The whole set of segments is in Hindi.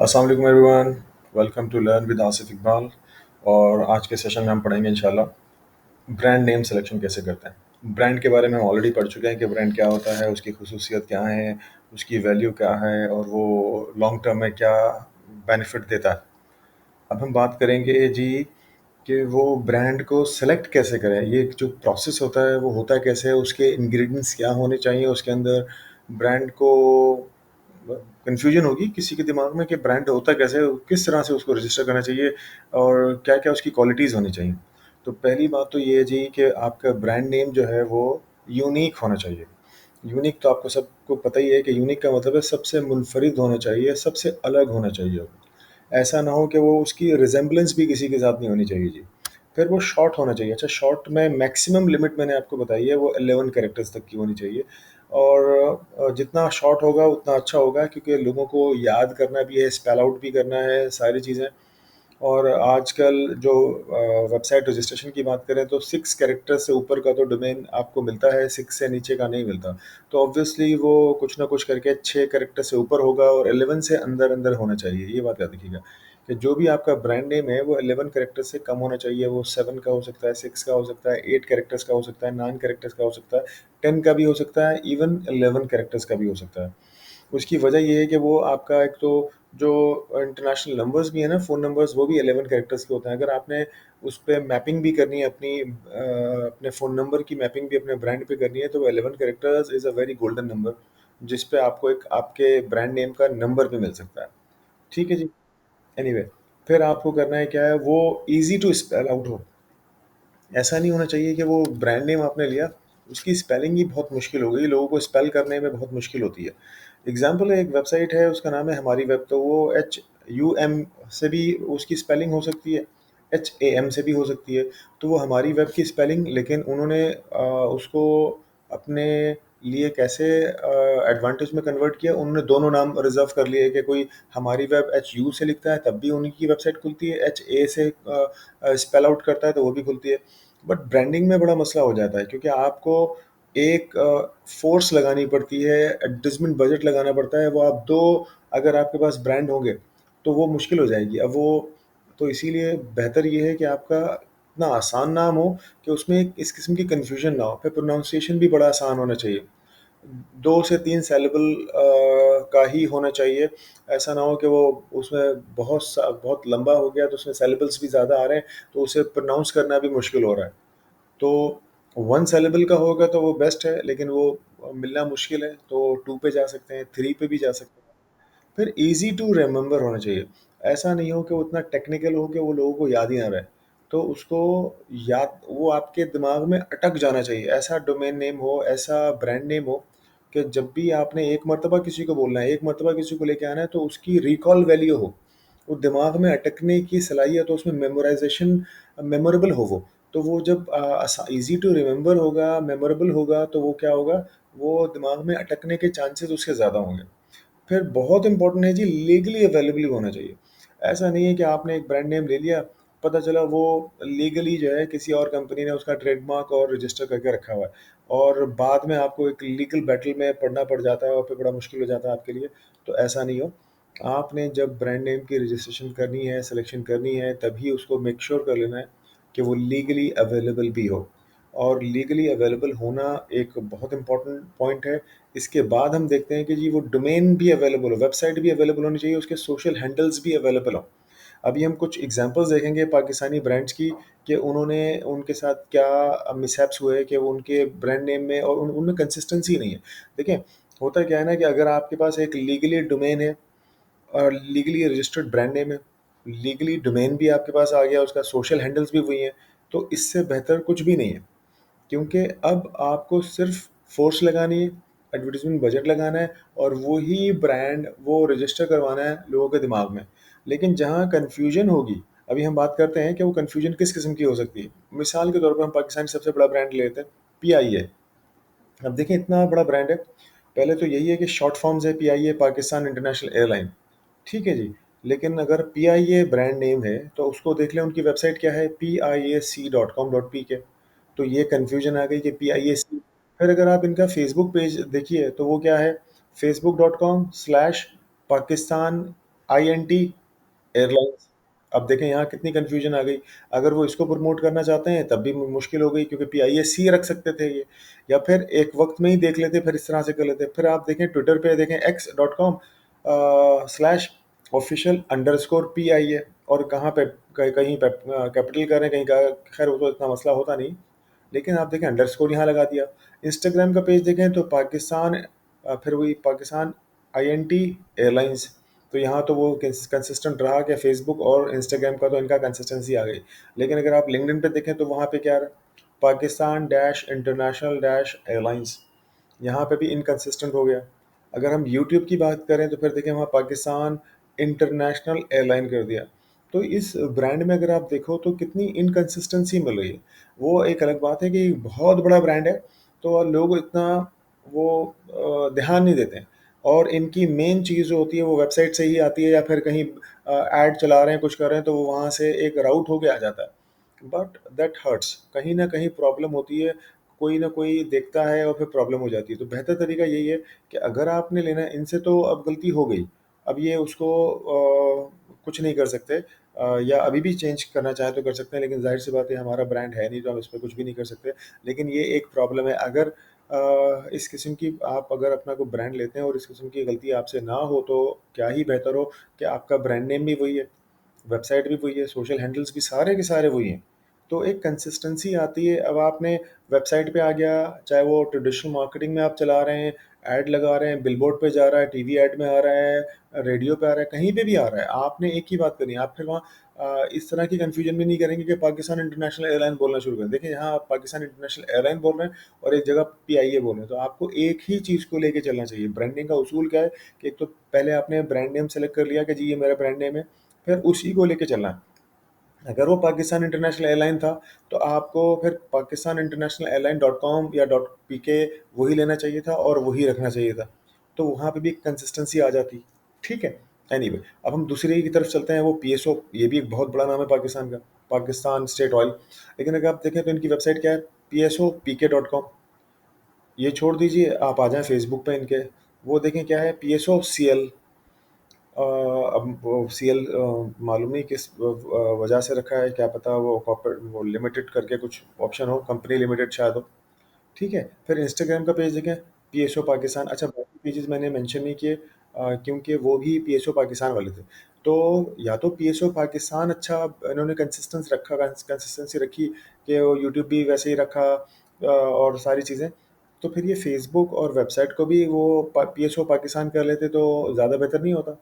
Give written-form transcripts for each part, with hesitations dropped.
अस्सलाम वालेकुम everyone. Welcome to learn with Asif Iqbal. और आज के सेशन में हम पढ़ेंगे इंशाल्लाह ब्रांड नेम सिलेक्शन कैसे करते हैं। ब्रांड के बारे में हम ऑलरेडी पढ़ चुके हैं कि ब्रांड क्या होता है, उसकी खुसूसियत क्या है, उसकी वैल्यू क्या है और वो लॉन्ग टर्म में क्या बेनिफिट देता है। अब हम बात करेंगे जी कि वो ब्रांड को सेलेक्ट कैसे करें। ये जो प्रोसेस होता है वो होता कैसे है, उसके इंग्रेडिएंट्स क्या होने चाहिए उसके अंदर। ब्रांड को कन्फ्यूजन होगी किसी के दिमाग में कि ब्रांड होता कैसे है, किस तरह से उसको रजिस्टर करना चाहिए और क्या क्या उसकी क्वालिटीज़ होनी चाहिए। तो पहली बात तो ये है जी कि आपका ब्रांड नेम जो है वो यूनिक होना चाहिए। यूनिक तो आपको सबको पता ही है कि यूनिक का मतलब है सबसे मुनफरिद होना चाहिए, सबसे अलग होना चाहिए। ऐसा ना हो कि वो उसकी रिजेम्बलेंस भी किसी के साथ नहीं होनी चाहिए जी। फिर वो शॉर्ट होना चाहिए। अच्छा, शॉर्ट में मैक्सिमम लिमिट मैंने आपको बताई है वो 11 कैरेक्टर्स तक की होनी चाहिए। और जितना शॉर्ट होगा उतना अच्छा होगा, क्योंकि लोगों को याद करना भी है, स्पेल आउट भी करना है सारी चीज़ें। और आजकल जो वेबसाइट रजिस्ट्रेशन की बात करें तो 6 कैरेक्टर से ऊपर का तो डोमेन आपको मिलता है, 6 से नीचे का नहीं मिलता। तो ऑब्वियसली वो कुछ ना कुछ करके 6 कैरेक्टर से ऊपर होगा और 11 से अंदर अंदर होना चाहिए। ये बात याद रखिएगा कि जो भी आपका ब्रांड नेम है वो 11 कैरेक्टर से कम होना चाहिए। वो 7 का हो सकता है, 6 का हो सकता है, 8 कैरेक्टर्स का हो सकता है, 9 कैरेक्टर्स का हो सकता है, 10 का भी हो सकता है, इवन 11 कैरेक्टर्स का भी हो सकता है। उसकी वजह ये है कि वो आपका एक तो जो इंटरनेशनल नंबर्स भी है ना, फ़ोन नंबर्स, वो भी 11 कैरेक्टर्स के होते हैं। अगर आपने उस पे मैपिंग भी करनी है अपनी अपने फ़ोन नंबर की मैपिंग भी अपने ब्रांड पे करनी है, तो वो 11 characters is a very golden number, जिस पे आपको एक आपके ब्रांड नेम का नंबर भी मिल सकता है। ठीक है जी। एनीवे, फिर आपको करना है क्या है, वो ईज़ी टू स्पेल आउट हो। ऐसा नहीं होना चाहिए कि वो ब्रांड नेम आपने लिया, उसकी स्पेलिंग ही बहुत मुश्किल हो गई, लोगों को स्पेल करने में बहुत मुश्किल होती है। एग्ज़ाम्पल है, एक वेबसाइट है उसका नाम है हमारी वेब, तो वो HUM से भी उसकी स्पेलिंग हो सकती है, HAM से भी हो सकती है। तो वो हमारी वेब की स्पेलिंग, लेकिन उन्होंने उसको अपने लिए कैसे एडवांटेज में कन्वर्ट किया, उन्होंने दोनों नाम रिजर्व कर लिए कि कोई हमारी वेब HU से लिखता है तब भी उनकी वेबसाइट खुलती है, HA से स्पेल आउट करता है तो वो भी खुलती है। बट ब्रांडिंग में बड़ा मसला हो जाता है, क्योंकि आपको एक फोर्स लगानी पड़ती है, एडवर्टाइजमेंट बजट लगाना पड़ता है। वो आप दो, अगर आपके पास ब्रांड होंगे तो वो मुश्किल हो जाएगी। अब वो तो इसीलिए बेहतर ये है कि आपका इतना आसान नाम हो कि उसमें इस किस्म की कन्फ्यूजन ना हो। फिर प्रोनाउंसिएशन भी बड़ा आसान होना चाहिए, 2 से 3 सेलेबल का ही होना चाहिए। ऐसा ना हो कि वो उसमें बहुत लंबा हो गया तो उसमें सेलेबल्स भी ज़्यादा आ रहे हैं, तो उसे प्रोनाउंस करना भी मुश्किल हो रहा है। तो 1 सेलेबल का होगा तो वो बेस्ट है, लेकिन वो मिलना मुश्किल है, तो 2 पे जा सकते हैं, 3 पे भी जा सकते हैं। फिर ईज़ी टू रिमेंबर होना चाहिए। ऐसा नहीं हो कि वो इतना टेक्निकल हो कि वो लोगों को याद ही ना रहे। तो उसको याद, वो आपके दिमाग में अटक जाना चाहिए। ऐसा डोमेन नेम हो, ऐसा ब्रांड नेम हो कि जब भी आपने एक मर्तबा किसी को बोलना है, एक मर्तबा किसी को लेके आना है, तो उसकी रिकॉल वैल्यू हो, वो दिमाग में अटकने की सलाहियत हो, उसमें मेमोराइज़ेशन मेमोरेबल हो वो। तो वो जब ईज़ी टू रिमेंबर होगा, मेमोरेबल होगा, तो वो क्या होगा, वो दिमाग में अटकने के चांसेस उसके ज़्यादा होंगे। फिर बहुत इंपॉर्टेंट है जी, लीगली अवेलेबल होना चाहिए। ऐसा नहीं है कि आपने एक ब्रांड नेम ले लिया, पता चला वो लीगली जो है किसी और कंपनी ने उसका ट्रेडमार्क और रजिस्टर करके रखा हुआ है, और बाद में आपको एक लीगल बैटल में पड़ना पड़ जाता है और फिर बड़ा मुश्किल हो जाता है आपके लिए। तो ऐसा नहीं हो। आपने जब ब्रांड नेम की रजिस्ट्रेशन करनी है, सिलेक्शन करनी है, तभी उसको मेक श्योर कर लेना है कि वो लीगली अवेलेबल भी हो। और लीगली अवेलेबल होना एक बहुत इंपॉर्टेंट पॉइंट है। इसके बाद हम देखते हैं कि जी वो डोमेन भी अवेलेबल हो, वेबसाइट भी अवेलेबल होनी चाहिए, उसके सोशल हैंडल्स भी अवेलेबल हो। अभी हम कुछ एग्जांपल्स देखेंगे पाकिस्तानी ब्रांड्स की, कि उन्होंने उनके साथ क्या मिसहैप्स हुए कि वो उनके ब्रांड नेम में और उनमें कंसिस्टेंसी नहीं है। देखें, होता क्या है ना कि अगर आपके पास एक लीगली डोमेन है और लीगली रजिस्टर्ड ब्रांड नेम है, लीगली डोमेन भी आपके पास आ गया, उसका सोशल हैंडल्स भी वही हैं, तो इससे बेहतर कुछ भी नहीं है। क्योंकि अब आपको सिर्फ फोर्स लगानी है, एडवर्टाइजमेंट बजट लगाना है, और वही ब्रांड वो रजिस्टर करवाना है लोगों के दिमाग में। लेकिन जहाँ कन्फ्यूजन होगी, अभी हम बात करते हैं कि वो कन्फ्यूजन किस किस्म की हो सकती है। मिसाल के तौर पर हम पाकिस्तान की सबसे बड़ा ब्रांड ले लेते हैं, PIA। अब देखिए, इतना बड़ा ब्रांड है, पहले तो यही है कि शॉर्ट फॉर्म है PIA, पाकिस्तान इंटरनेशनल एयरलाइन। ठीक है जी। लेकिन अगर PIA ब्रांड नेम है तो उसको देख लें, उनकी वेबसाइट क्या है, PIAC.com.pk। तो ये कन्फ्यूजन आ गई कि PIAC। फिर अगर आप इनका फेसबुक पेज देखिए तो वो क्या है, facebook.com/पाकिस्तान INT एयरलाइंस। अब देखें यहाँ कितनी कंफ्यूजन आ गई। अगर वो इसको प्रमोट करना चाहते हैं तब भी मुश्किल हो गई, क्योंकि PISC रख सकते थे ये, या फिर एक वक्त में ही देख लेते, फिर इस तरह से कर लेते। फिर आप देखें ट्विटर पे देखें x.com/official_PIA, और कहाँ पे कहीं पे कैपिटल करें, कहीं का खैर वो तो इतना मसला होता नहीं, लेकिन आप देखें अंडरस्कोर यहाँ लगा दिया। इंस्टाग्राम का पेज देखें तो पाकिस्तान, फिर वही पाकिस्तान INT एयरलाइंस। तो यहाँ तो वो कंसिस्टेंट रहा कि फेसबुक और इंस्टाग्राम का तो इनका कंसिस्टेंसी आ गई। लेकिन अगर आप लिंक्डइन पे देखें तो वहाँ पे क्या है, Pakistan dash international dash airlines, यहाँ पे भी इनकंसिस्टेंट हो गया। अगर हम यूट्यूब की बात करें तो फिर देखें वहाँ पाकिस्तान इंटरनेशनल एयरलाइन कर दिया। तो इस ब्रांड में अगर आप देखो तो कितनी इनकंसिस्टेंसी मिल रही है। वो एक अलग बात है कि बहुत बड़ा ब्रांड है, तो लोग इतना वो ध्यान नहीं देते हैं। और इनकी मेन चीज़ जो होती है वो वेबसाइट से ही आती है, या फिर कहीं ऐड चला रहे हैं, कुछ कर रहे हैं, तो वो वहाँ से एक राउट होके आ जाता है। बट दैट हर्ट्स, कहीं ना कहीं प्रॉब्लम होती है, कोई ना कोई देखता है और फिर प्रॉब्लम हो जाती है। तो बेहतर तरीका यही है कि अगर आपने लेना है इनसे, तो अब गलती हो गई, अब ये उसको कुछ नहीं कर सकते, या अभी भी चेंज करना चाहे तो कर सकते हैं, लेकिन जाहिर सी बात है हमारा ब्रांड है नहीं, तो हम इस पर कुछ भी नहीं कर सकते। लेकिन ये एक प्रॉब्लम है, अगर इस किस्म की आप अगर अपना कोई ब्रांड लेते हैं और इस किस्म की गलती आपसे ना हो, तो क्या ही बेहतर हो कि आपका ब्रांड नेम भी वही है, वेबसाइट भी वही है, सोशल हैंडल्स भी सारे के सारे वही हैं। तो एक कंसिस्टेंसी आती है। अब आपने वेबसाइट पे आ गया, चाहे वो ट्रेडिशनल मार्केटिंग में आप चला रहे हैं, ऐड लगा रहे हैं, बिलबोर्ड पे जा रहा है, टीवी ऐड में आ रहा है, रेडियो पे आ रहा है, कहीं पे भी आ रहा है, आपने एक ही बात करनी है। आप फिर वहाँ इस तरह की कंफ्यूजन भी नहीं करेंगे कि पाकिस्तान इंटरनेशनल एयरलाइन बोलना शुरू करें। देखिए यहाँ आप पाकिस्तान इंटरनेशनल एयरलाइन बोल रहे हैं और एक जगह PIA बोल रहे हैं, तो आपको एक ही चीज़ को लेके चलना चाहिए। ब्रांडिंग का उसूल क्या है कि एक तो पहले आपने ब्रांड नेम सेलेक्ट कर लिया कि जी ये मेरा ब्रांड नेम है, फिर उसी को लेके चलना है। अगर वो पाकिस्तान इंटरनेशनल एयरलाइन था, तो आपको फिर पाकिस्तान इंटरनेशनल एयरलाइन .com या .pk वही लेना चाहिए था और वही रखना चाहिए था। तो वहाँ पे भी कंसिस्टेंसी आ जाती। ठीक है। एनीवे, अब हम दूसरे की तरफ चलते हैं, वो PSO। ये भी एक बहुत बड़ा नाम है पाकिस्तान का, पाकिस्तान स्टेट ऑयल। लेकिन अगर आप देखें तो इनकी वेबसाइट क्या है, PSOPK.com। ये छोड़ दीजिए, आप आ जाएं फेसबुक पे इनके, वो देखें क्या है, PSOCL। अब वो CL मालूम नहीं किस वजह से रखा है, क्या पता वो कॉर्पोरेट वो लिमिटेड करके कुछ ऑप्शन हो, कंपनी लिमिटेड शायद हो। ठीक है। फिर इंस्टाग्राम का पेज देखें, PSO पाकिस्तान। अच्छा, बाकी पेजेस मैंने मेंशन नहीं किए, क्योंकि वो भी PSO पाकिस्तान वाले थे। तो या तो PSO पाकिस्तान, अच्छा इन्होंने कंसिस्टेंसी रखी कि वो यूट्यूब भी वैसे ही रखा, और सारी चीज़ें। तो फिर ये फेसबुक और वेबसाइट को भी वो PSO पाकिस्तान कर लेते तो ज़्यादा बेहतर नहीं होता।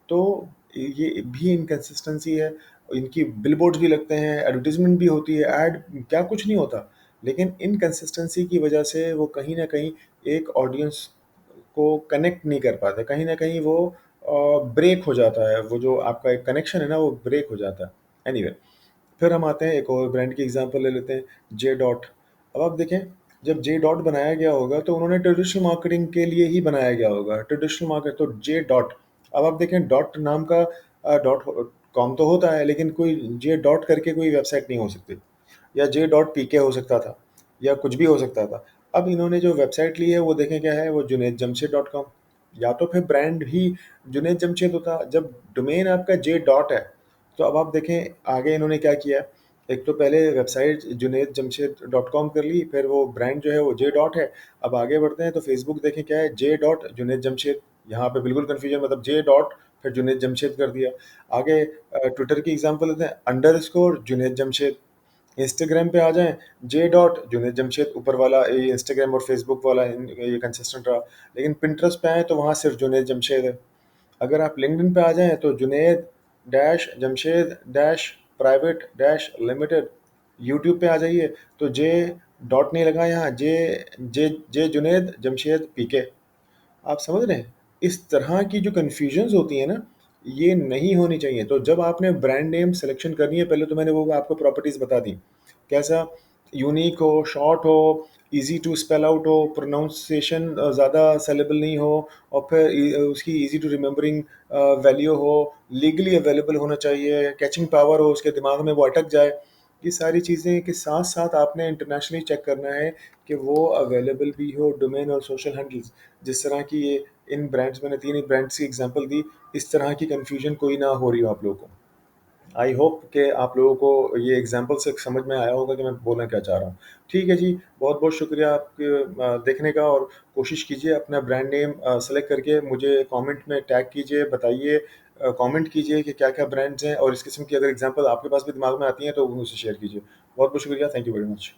तो ये भी इनकंसिस्टेंसी है। इनकी बिलबोर्ड्स भी लगते हैं, एडवर्टाइजमेंट भी होती है, ऐड क्या कुछ नहीं होता, लेकिन इनकंसिस्टेंसी की वजह से वो कहीं न कहीं एक ऑडियंस को कनेक्ट नहीं कर पाते, कहीं न कहीं वो ब्रेक हो जाता है, वो जो आपका एक कनेक्शन है ना, वो ब्रेक हो जाता है। एनीवे, फिर हम आते हैं एक और ब्रांड की एग्जांपल ले लेते हैं, जे डॉट। अब आप देखें, जब जे डॉट बनाया गया होगा तो उन्होंने ट्रेडिशनल मार्केटिंग के लिए ही बनाया गया होगा, ट्रेडिशनल मार्केट, तो जे डॉट। अब आप देखें डॉट नाम का डॉट कॉम तो होता है, लेकिन कोई जे डॉट करके कोई वेबसाइट नहीं हो सकती, या J.PK हो सकता था, या कुछ भी हो सकता था। अब इन्होंने जो वेबसाइट ली है वो देखें क्या है, वो JunaidJamshed.com। या तो फिर ब्रांड ही जुनैद जमशेद होता, जब डोमेन आपका जे डॉट है। तो अब आप देखें आगे इन्होंने क्या किया। एक तो पहले वेबसाइट JunaidJamshed.com कर ली, फिर वो ब्रांड जो है वो जे डॉट है। अब आगे बढ़ते हैं तो फेसबुक देखें क्या है, J.JunaidJamshed। यहाँ पे बिल्कुल कन्फ्यूजन, मतलब जे डॉट फिर जुनैद जमशेद कर दिया। आगे ट्विटर की एग्जांपल लेते हैं, _जुनैद जमशेद। इंस्टाग्राम पे आ जाएं, J.Junaid Jamshed ऊपर वाला, ये इंस्टाग्राम और फेसबुक वाला ये कंसिस्टेंट रहा। लेकिन पिंटरेस्ट पे आए तो वहाँ सिर्फ जुनैद जमशेद है। अगर आप लिंक्डइन पे आ जाएं तो Junaid dash Jamshed dash private dash limited. YouTube पे आ जाइए तो जे डॉट नहीं लगा यहाँ, जे जे जे जुनैद जमशेद PK। आप समझ रहे हैं, इस तरह की जो कन्फ्यूजन्स होती है ना, ये नहीं होनी चाहिए। तो जब आपने ब्रांड नेम सिलेक्शन करनी है, पहले तो मैंने वो आपको प्रॉपर्टीज़ बता दी, कैसा यूनिक हो, शॉर्ट हो, इजी टू स्पेल आउट हो, प्रोनाउंसिएशन ज़्यादा सेलेबल नहीं हो, और फिर उसकी इजी टू रिमेंबरिंग वैल्यू हो, लीगली अवेलेबल होना चाहिए, कैचिंग पावर हो, उसके दिमाग में वो अटक जाए। ये सारी चीज़ें के साथ साथ आपने इंटरनेशनली चेक करना है कि वो अवेलेबल भी हो, डोमेन और सोशल हैंडल्स। जिस तरह की ये इन ब्रांड्स मैंने 3 ही ब्रांड्स की एग्ज़ाम्पल दी, इस तरह की कन्फ्यूज़न कोई ना हो रही हो आप लोगों को। आई होप कि आप लोगों को ये एग्ज़ाम्पल से समझ में आया होगा कि मैं बोलना क्या चाह रहा हूँ। ठीक है जी, बहुत-बहुत शुक्रिया आपके देखने का, और कोशिश कीजिए अपना ब्रांड नेम सेलेक्ट करके मुझे कमेंट में टैग कीजिए, बताइए, कमेंट कीजिए कि क्या-क्या ब्रांड्स हैं, और इस किस्म की अगर एग्ज़ाम्पल आपके पास भी दिमाग में आती हैं तो मुझसे शेयर कीजिए। बहुत-बहुत शुक्रिया, थैंक यू वेरी मच।